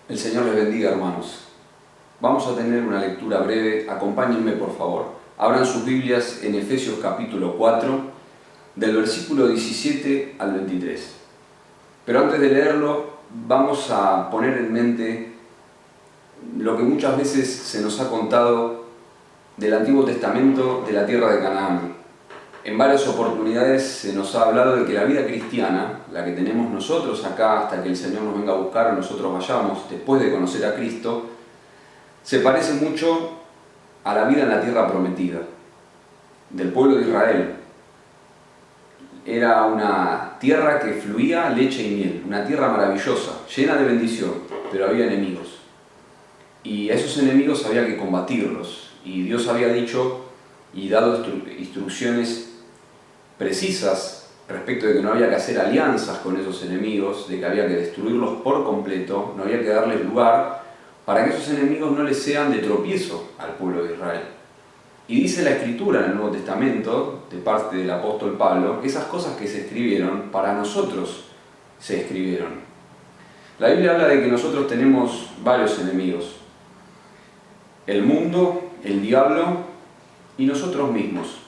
El Señor les bendiga, hermanos. Vamos a tener una lectura breve. Acompáñenme, por favor. Abran sus Biblias en Efesios capítulo 4, del versículo 17 al 23. Pero antes de leerlo, vamos a poner en mente lo que muchas veces se nos ha contado del Antiguo Testamento de la tierra de Canaán. En varias oportunidades se nos ha hablado de que la vida cristiana, la que tenemos nosotros acá hasta que el Señor nos venga a buscar o nosotros vayamos después de conocer a Cristo, se parece mucho a la vida en la tierra prometida del pueblo de Israel. Era una tierra que fluía leche y miel, una tierra maravillosa, llena de bendición, pero había enemigos. Y a esos enemigos había que combatirlos. Y Dios había dicho y dado instrucciones precisas respecto de que no había que hacer alianzas con esos enemigos, de que había que destruirlos por completo, no había que darles lugar para que esos enemigos no les sean de tropiezo al pueblo de Israel. Y dice la Escritura en el Nuevo Testamento, de parte del apóstol Pablo, esas cosas que se escribieron, para nosotros se escribieron. La Biblia habla de que nosotros tenemos varios enemigos: el mundo, el diablo y nosotros mismos.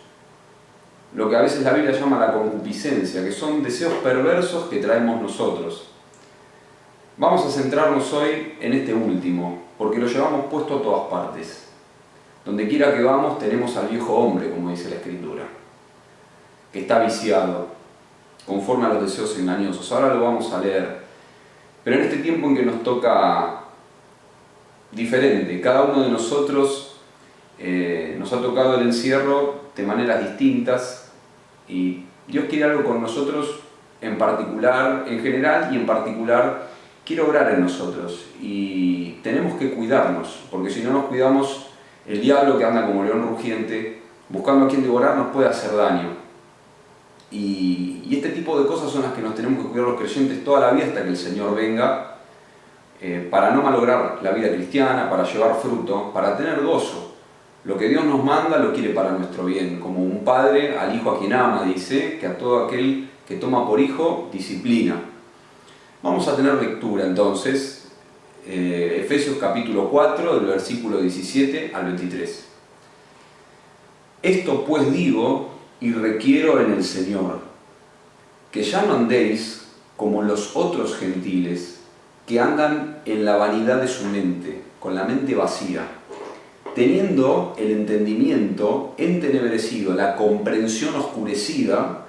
Lo que a veces la Biblia llama la concupiscencia, que son deseos perversos que traemos nosotros. Vamos a centrarnos hoy en este último, porque lo llevamos puesto a todas partes. Donde quiera que vamos tenemos al viejo hombre, como dice la Escritura, que está viciado, conforme a los deseos engañosos. Ahora lo vamos a leer. Pero en este tiempo en que nos toca diferente, cada uno de nosotros nos ha tocado el encierro de maneras distintas, y Dios quiere algo con nosotros en particular, en general y en particular quiere obrar en nosotros, y tenemos que cuidarnos, porque si no nos cuidamos, el diablo, que anda como león rugiente buscando a quien devorar, nos puede hacer daño. Y este tipo de cosas son las que nos tenemos que cuidar los creyentes toda la vida hasta que el Señor venga, para no malograr la vida cristiana, para llevar fruto, para tener gozo. Lo que Dios nos manda lo quiere para nuestro bien, como un padre al hijo a quien ama, dice, que a todo aquel que toma por hijo, disciplina. Vamos a tener lectura entonces, Efesios capítulo 4, del versículo 17 al 23. Esto pues digo y requiero en el Señor, que ya no andéis como los otros gentiles, que andan en la vanidad de su mente, con la mente vacía, teniendo el entendimiento entenebrecido, la comprensión oscurecida,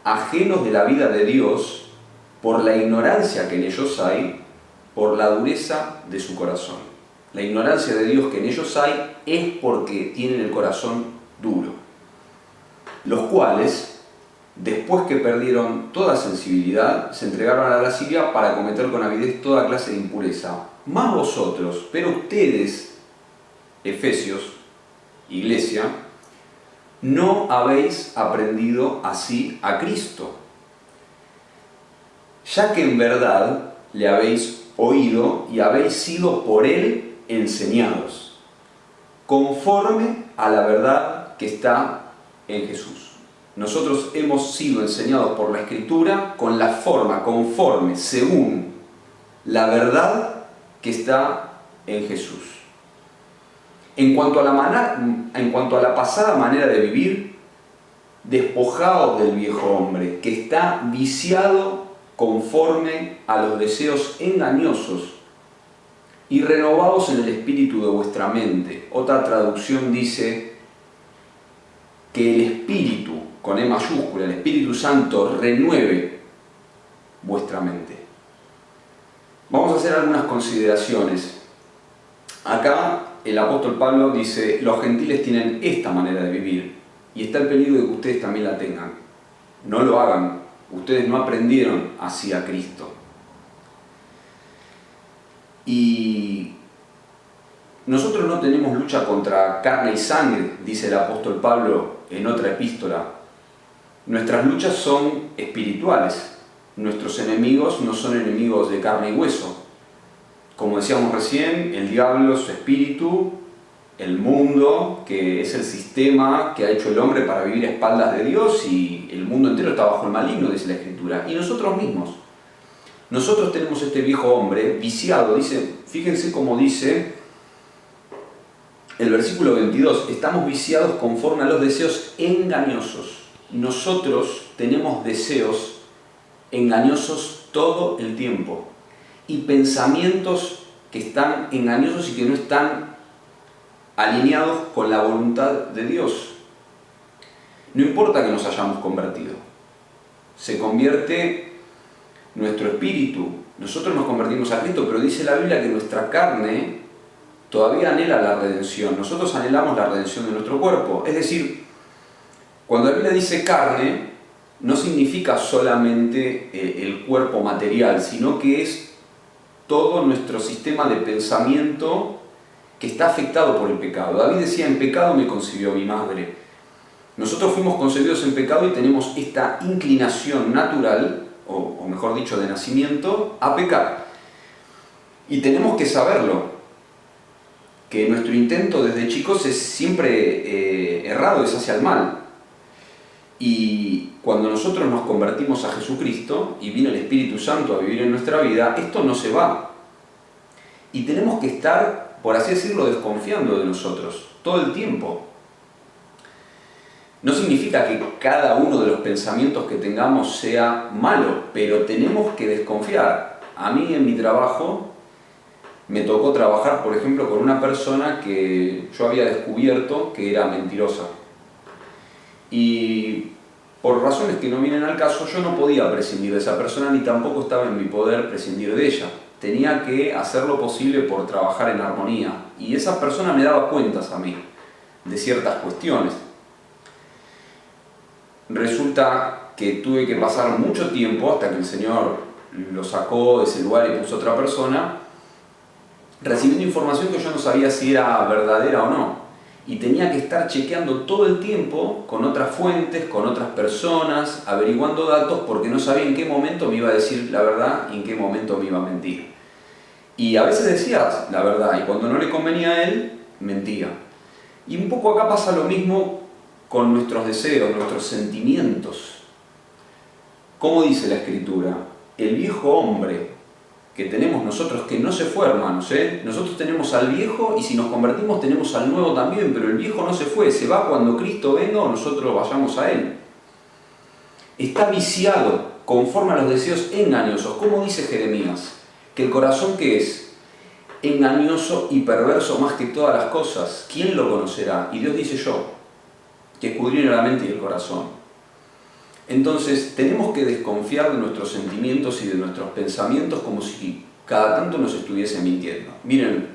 ajenos de la vida de Dios, por la ignorancia que en ellos hay, por la dureza de su corazón. La ignorancia de Dios que en ellos hay es porque tienen el corazón duro, los cuales, después que perdieron toda sensibilidad, se entregaron a la lascivia para cometer con avidez toda clase de impureza. Mas vosotros, pero ustedes, Efesios, iglesia, no habéis aprendido así a Cristo, ya que en verdad le habéis oído y habéis sido por él enseñados, conforme a la verdad que está en Jesús. Nosotros hemos sido enseñados por la Escritura con la forma, conforme, según la verdad que está en Jesús. En cuanto a la pasada manera de vivir, despojaos del viejo hombre, que está viciado conforme a los deseos engañosos, y renovaos en el espíritu de vuestra mente. Otra traducción dice que el Espíritu, con E mayúscula, el Espíritu Santo, renueve vuestra mente. Vamos a hacer algunas consideraciones. Acá el apóstol Pablo dice: los gentiles tienen esta manera de vivir, y está el peligro de que ustedes también la tengan. No lo hagan. Ustedes no aprendieron así a Cristo. Y nosotros no tenemos lucha contra carne y sangre, dice el apóstol Pablo en otra epístola. Nuestras luchas son espirituales. Nuestros enemigos no son enemigos de carne y hueso. Como decíamos recién, el diablo, su espíritu, el mundo, que es el sistema que ha hecho el hombre para vivir a espaldas de Dios, y el mundo entero está bajo el maligno, dice la Escritura, y nosotros mismos. Nosotros tenemos este viejo hombre viciado, dice, fíjense cómo dice el versículo 22, estamos viciados conforme a los deseos engañosos. Nosotros tenemos deseos engañosos todo el tiempo y pensamientos que están engañosos y que no están alineados con la voluntad de Dios. No importa que nos hayamos convertido, se convierte nuestro espíritu, nosotros nos convertimos a Cristo, pero dice la Biblia que nuestra carne todavía anhela la redención. Nosotros anhelamos la redención de nuestro cuerpo. Es decir, cuando la Biblia dice carne, no significa solamente el cuerpo material, sino que es todo nuestro sistema de pensamiento que está afectado por el pecado. David decía, en pecado me concibió mi madre. Nosotros fuimos concebidos en pecado y tenemos esta inclinación natural, o mejor dicho, de nacimiento, a pecar. Y tenemos que saberlo, que nuestro intento desde chicos es siempre errado, es hacia el mal. Y cuando nosotros nos convertimos a Jesucristo y viene el Espíritu Santo a vivir en nuestra vida, esto no se va. Y tenemos que estar, por así decirlo, desconfiando de nosotros todo el tiempo. No significa que cada uno de los pensamientos que tengamos sea malo, pero tenemos que desconfiar. A mí en mi trabajo me tocó trabajar, por ejemplo, con una persona que yo había descubierto que era mentirosa. Y por razones que no vienen al caso, yo no podía prescindir de esa persona, ni tampoco estaba en mi poder prescindir de ella. Tenía que hacer lo posible por trabajar en armonía. Y esa persona me daba cuentas a mí de ciertas cuestiones. Resulta que tuve que pasar mucho tiempo hasta que el Señor lo sacó de ese lugar y puso otra persona, recibiendo información que yo no sabía si era verdadera o no. Y tenía que estar chequeando todo el tiempo con otras fuentes, con otras personas, averiguando datos, porque no sabía en qué momento me iba a decir la verdad y en qué momento me iba a mentir. Y a veces decía la verdad, y cuando no le convenía a él, mentía. Y un poco acá pasa lo mismo con nuestros deseos, nuestros sentimientos. ¿Cómo dice la Escritura? El viejo hombre que tenemos nosotros, que no se fue, hermanos, nosotros tenemos al viejo y si nos convertimos tenemos al nuevo también, pero el viejo no se fue, se va cuando Cristo venga o nosotros vayamos a Él. Está viciado conforme a los deseos engañosos. ¿Cómo dice Jeremías? Que el corazón, ¿qué es? Engañoso y perverso más que todas las cosas. ¿Quién lo conocerá? Y Dios dice yo, que escudriño la mente y el corazón. Entonces tenemos que desconfiar de nuestros sentimientos y de nuestros pensamientos como si cada tanto nos estuviese mintiendo. Miren,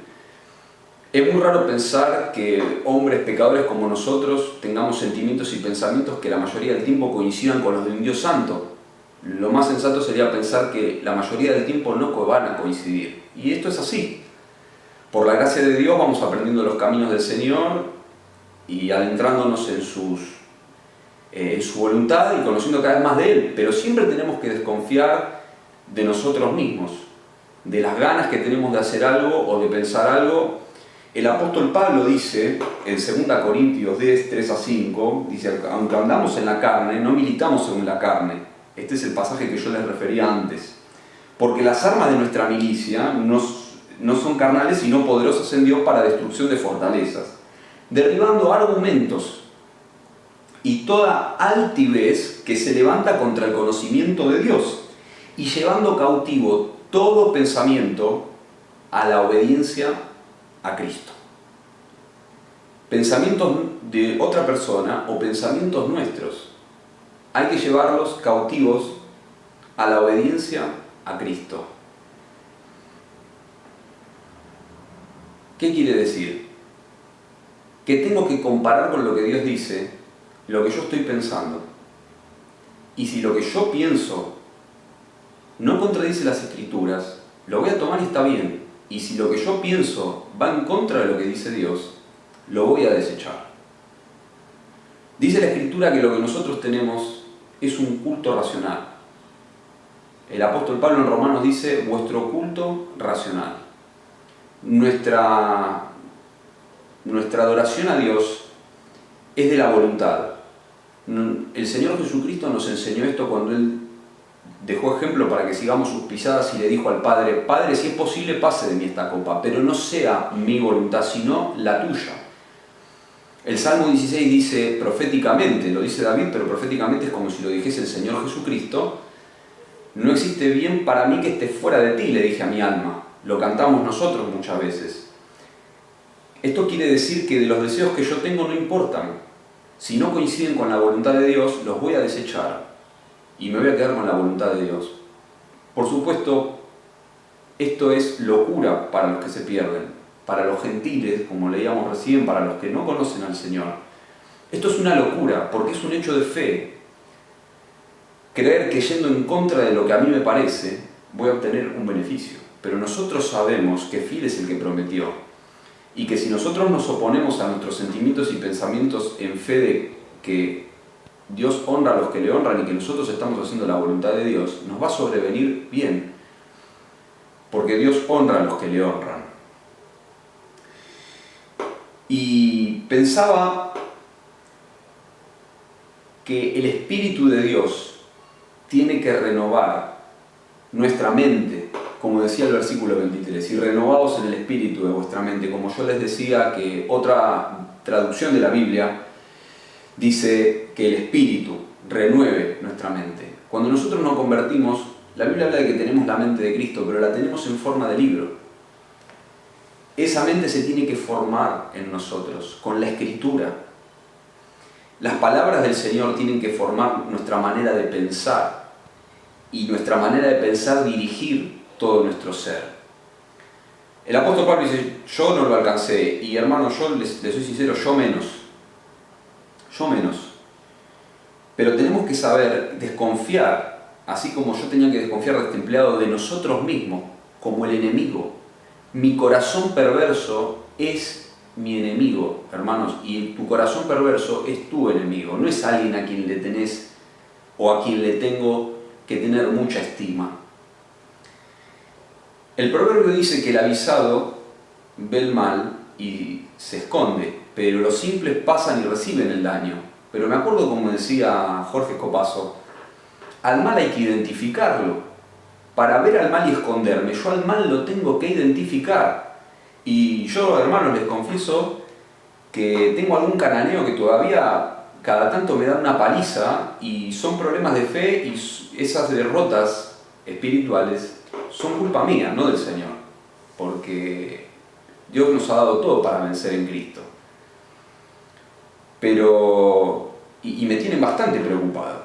es muy raro pensar que hombres pecadores como nosotros tengamos sentimientos y pensamientos que la mayoría del tiempo coincidan con los de un Dios santo. Lo más sensato sería pensar que la mayoría del tiempo no van a coincidir. Y esto es así. Por la gracia de Dios vamos aprendiendo los caminos del Señor y adentrándonos en su voluntad y conociendo cada vez más de Él, pero siempre tenemos que desconfiar de nosotros mismos, de las ganas que tenemos de hacer algo o de pensar algo. El apóstol Pablo dice en 2 Corintios 10, 3 a 5, dice, aunque andamos en la carne, no militamos según la carne. Este es el pasaje que yo les refería antes. Porque las armas de nuestra milicia no son carnales, sino poderosas en Dios para destrucción de fortalezas, derribando argumentos y toda altivez que se levanta contra el conocimiento de Dios, y llevando cautivo todo pensamiento a la obediencia a Cristo. Pensamientos de otra persona o pensamientos nuestros, hay que llevarlos cautivos a la obediencia a Cristo. ¿Qué quiere decir? Que tengo que comparar con lo que Dios dice lo que yo estoy pensando. Y si lo que yo pienso no contradice las Escrituras, lo voy a tomar y está bien. Y si lo que yo pienso va en contra de lo que dice Dios, lo voy a desechar. Dice la Escritura que lo que nosotros tenemos es un culto racional. El apóstol Pablo en Romanos dice, vuestro culto racional. Nuestra adoración a Dios es de la voluntad. El Señor Jesucristo nos enseñó esto cuando Él dejó ejemplo para que sigamos sus pisadas y le dijo al Padre: Padre, si es posible, pase de mí esta copa, pero no sea mi voluntad, sino la tuya. El Salmo 16 dice proféticamente, lo dice David, pero proféticamente es como si lo dijese el Señor Jesucristo: no existe bien para mí que esté fuera de ti, le dije a mi alma. Lo cantamos nosotros muchas veces. Esto quiere decir que de los deseos que yo tengo no importan. Si no coinciden con la voluntad de Dios, los voy a desechar y me voy a quedar con la voluntad de Dios. Por supuesto, esto es locura para los que se pierden, para los gentiles, como leíamos recién, para los que no conocen al Señor. Esto es una locura, porque es un hecho de fe. Creer que yendo en contra de lo que a mí me parece, voy a obtener un beneficio. Pero nosotros sabemos que fiel es el que prometió, y que si nosotros nos oponemos a nuestros sentimientos y pensamientos en fe de que Dios honra a los que le honran y que nosotros estamos haciendo la voluntad de Dios, nos va a sobrevenir bien, porque Dios honra a los que le honran. Y pensaba que el Espíritu de Dios tiene que renovar nuestra mente, como decía el versículo 23, y renovados en el espíritu de vuestra mente. Como yo les decía, que otra traducción de la Biblia dice que el Espíritu renueve nuestra mente. Cuando nosotros nos convertimos, la Biblia habla de que tenemos la mente de Cristo, pero la tenemos en forma de libro. Esa mente se tiene que formar en nosotros, con la Escritura. Las palabras del Señor tienen que formar nuestra manera de pensar, y nuestra manera de pensar dirigir todo nuestro ser. El apóstol Pablo dice: yo no lo alcancé, y hermano, yo les soy sincero, yo menos. Pero tenemos que saber desconfiar, así como yo tenía que desconfiar de este empleado, de nosotros mismos, como el enemigo. Mi corazón perverso es mi enemigo, hermanos, y tu corazón perverso es tu enemigo, no es alguien a quien le tenés o a quien le tengo que tener mucha estima. El proverbio dice que el avisado ve el mal y se esconde, pero los simples pasan y reciben el daño. Pero me acuerdo, como decía Jorge Copazo, al mal hay que identificarlo. Para ver al mal y esconderme, yo al mal lo tengo que identificar. Y yo, hermanos, les confieso que tengo algún cananeo que todavía cada tanto me da una paliza, y son problemas de fe, y esas derrotas espirituales son culpa mía, no del Señor, porque Dios nos ha dado todo para vencer en Cristo. Pero, y me tienen bastante preocupado.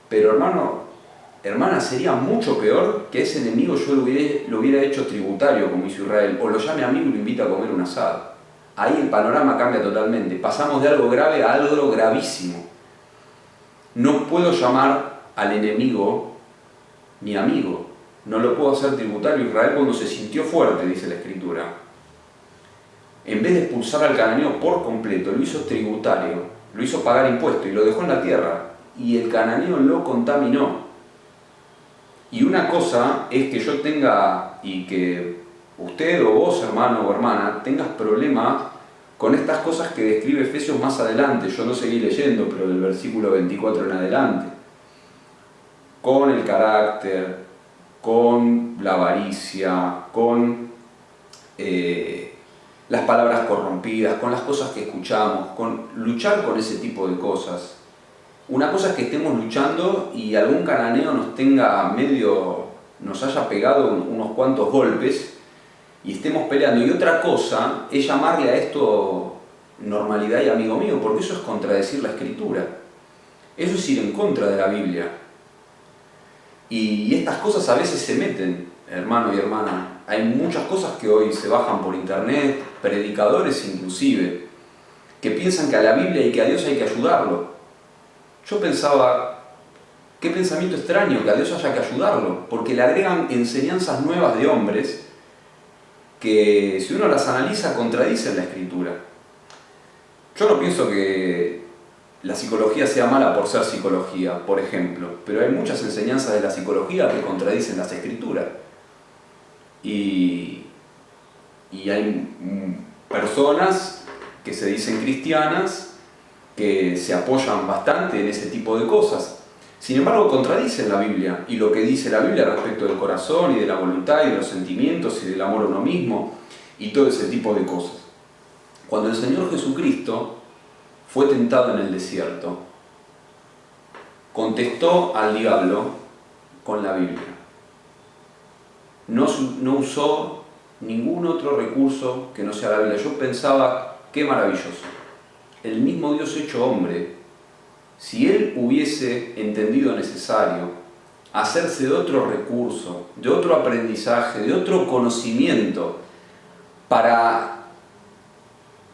Pero hermana, sería mucho peor que ese enemigo yo lo hubiera hecho tributario, como hizo Israel, o lo llame amigo y lo invita a comer un asado. Ahí el panorama cambia totalmente. Pasamos de algo grave a algo gravísimo. No puedo llamar al enemigo mi amigo. No lo puedo hacer tributario. Israel, cuando se sintió fuerte, dice la Escritura, en vez de expulsar al cananeo por completo, lo hizo tributario, lo hizo pagar impuestos y lo dejó en la tierra. Y el cananeo lo contaminó. Y una cosa es que yo tenga, y que usted o vos, hermano o hermana, tengas problemas con estas cosas que describe Efesios más adelante. Yo no seguí leyendo, pero del versículo 24 en adelante. Con el carácter, con la avaricia, con las palabras corrompidas, con las cosas que escuchamos, con luchar con ese tipo de cosas. Una cosa es que estemos luchando y algún cananeo nos haya pegado unos cuantos golpes y estemos peleando. Y otra cosa es llamarle a esto normalidad y amigo mío, porque eso es contradecir la Escritura. Eso es ir en contra de la Biblia. Y estas cosas a veces se meten, hermano y hermana. Hay muchas cosas que hoy se bajan por internet, predicadores inclusive, que piensan que a la Biblia y que a Dios hay que ayudarlo. Yo pensaba, qué pensamiento extraño que a Dios haya que ayudarlo, porque le agregan enseñanzas nuevas de hombres que, si uno las analiza, contradicen la Escritura. Yo no pienso que la psicología sea mala por ser psicología, por ejemplo, pero hay muchas enseñanzas de la psicología que contradicen las Escrituras. Y hay personas que se dicen cristianas que se apoyan bastante en ese tipo de cosas. Sin embargo, contradicen la Biblia y lo que dice la Biblia respecto del corazón y de la voluntad y de los sentimientos y del amor a uno mismo y todo ese tipo de cosas. Cuando el Señor Jesucristo fue tentado en el desierto, contestó al diablo con la Biblia. No usó ningún otro recurso que no sea la Biblia. Yo pensaba, qué maravilloso. El mismo Dios hecho hombre, si Él hubiese entendido necesario hacerse de otro recurso, de otro aprendizaje, de otro conocimiento para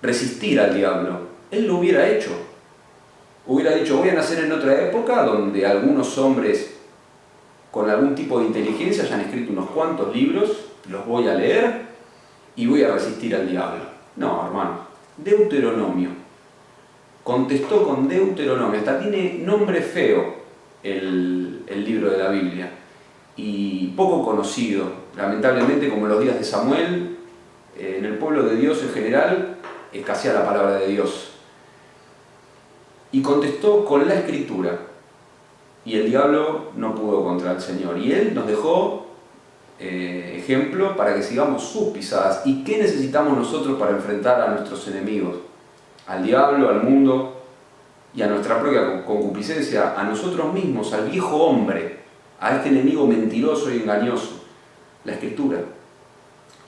resistir al diablo, Él lo hubiera hecho. Hubiera dicho, voy a nacer en otra época donde algunos hombres con algún tipo de inteligencia hayan escrito unos cuantos libros, los voy a leer y voy a resistir al diablo. No, hermano, Deuteronomio. Contestó con Deuteronomio, hasta tiene nombre feo el libro de la Biblia y poco conocido, lamentablemente, como en los días de Samuel, en el pueblo de Dios en general escasea la palabra de Dios. Y contestó con la Escritura, y el diablo no pudo contra el Señor, y Él nos dejó ejemplo para que sigamos sus pisadas. ¿Y qué necesitamos nosotros para enfrentar a nuestros enemigos? Al diablo, al mundo y a nuestra propia concupiscencia, a nosotros mismos, al viejo hombre, a este enemigo mentiroso y engañoso. La Escritura,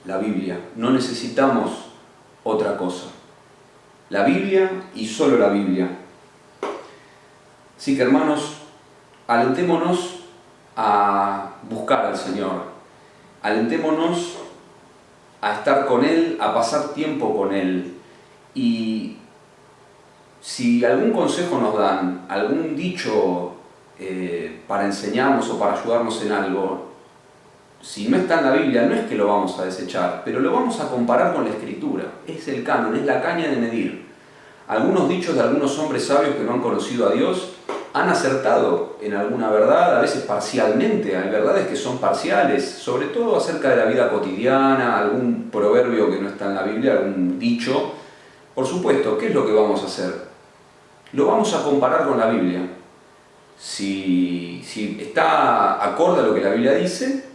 la Biblia. No necesitamos otra cosa. La Biblia y solo la Biblia. Así que, hermanos, alentémonos a buscar al Señor. Alentémonos a estar con Él, a pasar tiempo con Él. Y si algún consejo nos dan, algún dicho para enseñarnos o para ayudarnos en algo, si no está en la Biblia, no es que lo vamos a desechar, pero lo vamos a comparar con la Escritura. Es el canon, es la caña de medir. Algunos dichos de algunos hombres sabios que no han conocido a Dios han acertado en alguna verdad, a veces parcialmente. Hay verdades que son parciales, sobre todo acerca de la vida cotidiana, algún proverbio que no está en la Biblia, algún dicho. Por supuesto, ¿qué es lo que vamos a hacer? Lo vamos a comparar con la Biblia. Si está acorde a lo que la Biblia dice,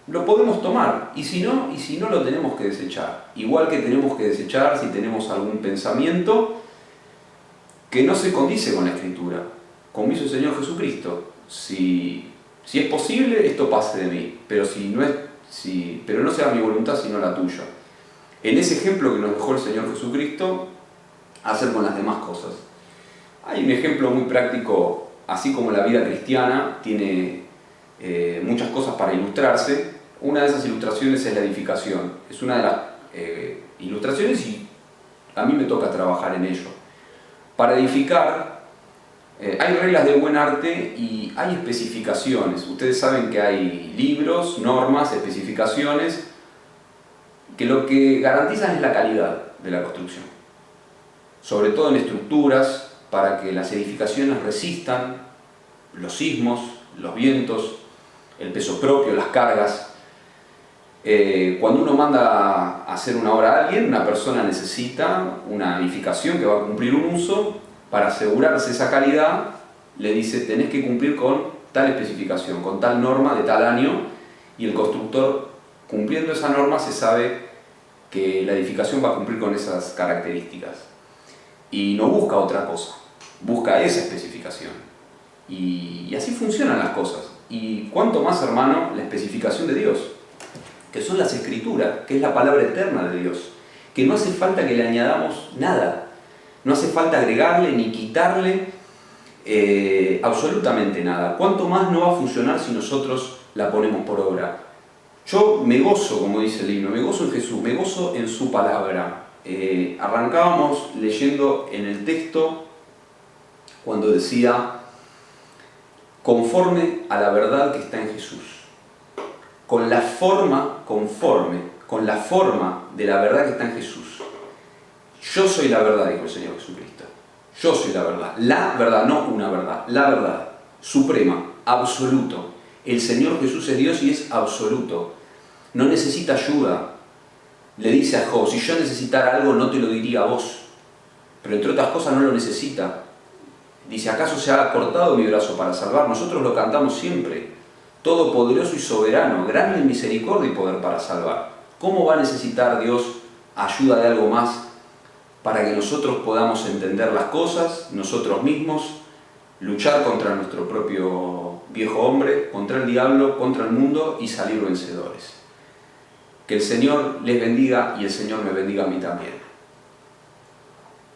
lo podemos tomar, y si no lo tenemos que desechar. Igual que tenemos que desechar si tenemos algún pensamiento que no se condice con la Escritura, como hizo el Señor Jesucristo. Si es posible, esto pase de mí, pero pero no sea mi voluntad sino la tuya. En ese ejemplo que nos dejó el Señor Jesucristo, hacer con las demás cosas. Hay un ejemplo muy práctico, así como la vida cristiana tiene muchas cosas para ilustrarse. Una de esas ilustraciones es la edificación. Es una de las ilustraciones y a mí me toca trabajar en ello. Para edificar hay reglas de buen arte y hay especificaciones. Ustedes saben que hay libros, normas, especificaciones, que lo que garantizan es la calidad de la construcción. Sobre todo en estructuras, para que las edificaciones resistan los sismos, los vientos, el peso propio, las cargas. Cuando uno manda a hacer una obra a alguien, una persona necesita una edificación que va a cumplir un uso. Para asegurarse esa calidad, le dice, tenés que cumplir con tal especificación, con tal norma de tal año, y el constructor, cumpliendo esa norma, se sabe que la edificación va a cumplir con esas características. Y no busca otra cosa, busca esa especificación. Y así funcionan las cosas. Y cuánto más, hermano, la especificación de Dios, que son las Escrituras, que es la palabra eterna de Dios, que no hace falta que le añadamos nada. No hace falta agregarle ni quitarle absolutamente nada. ¿Cuánto más no va a funcionar si nosotros la ponemos por obra? Yo me gozo, como dice el himno, me gozo en Jesús, me gozo en su palabra. Arrancábamos leyendo en el texto cuando decía, conforme a la verdad que está en Jesús. Con la forma, conforme, con la forma de la verdad que está en Jesús. Yo soy la verdad, dijo el Señor Jesucristo. Yo soy la verdad. La verdad, no una verdad. La verdad, suprema, absoluto. El Señor Jesús es Dios y es absoluto. No necesita ayuda. Le dice a Job, si yo necesitara algo no te lo diría a vos. Pero entre otras cosas no lo necesita. Dice, ¿acaso se ha cortado mi brazo para salvar? Nosotros lo cantamos siempre. Todopoderoso y soberano, grande en misericordia y poder para salvar. ¿Cómo va a necesitar Dios ayuda de algo más para que nosotros podamos entender las cosas, nosotros mismos, luchar contra nuestro propio viejo hombre, contra el diablo, contra el mundo y salir vencedores? Que el Señor les bendiga y el Señor me bendiga a mí también.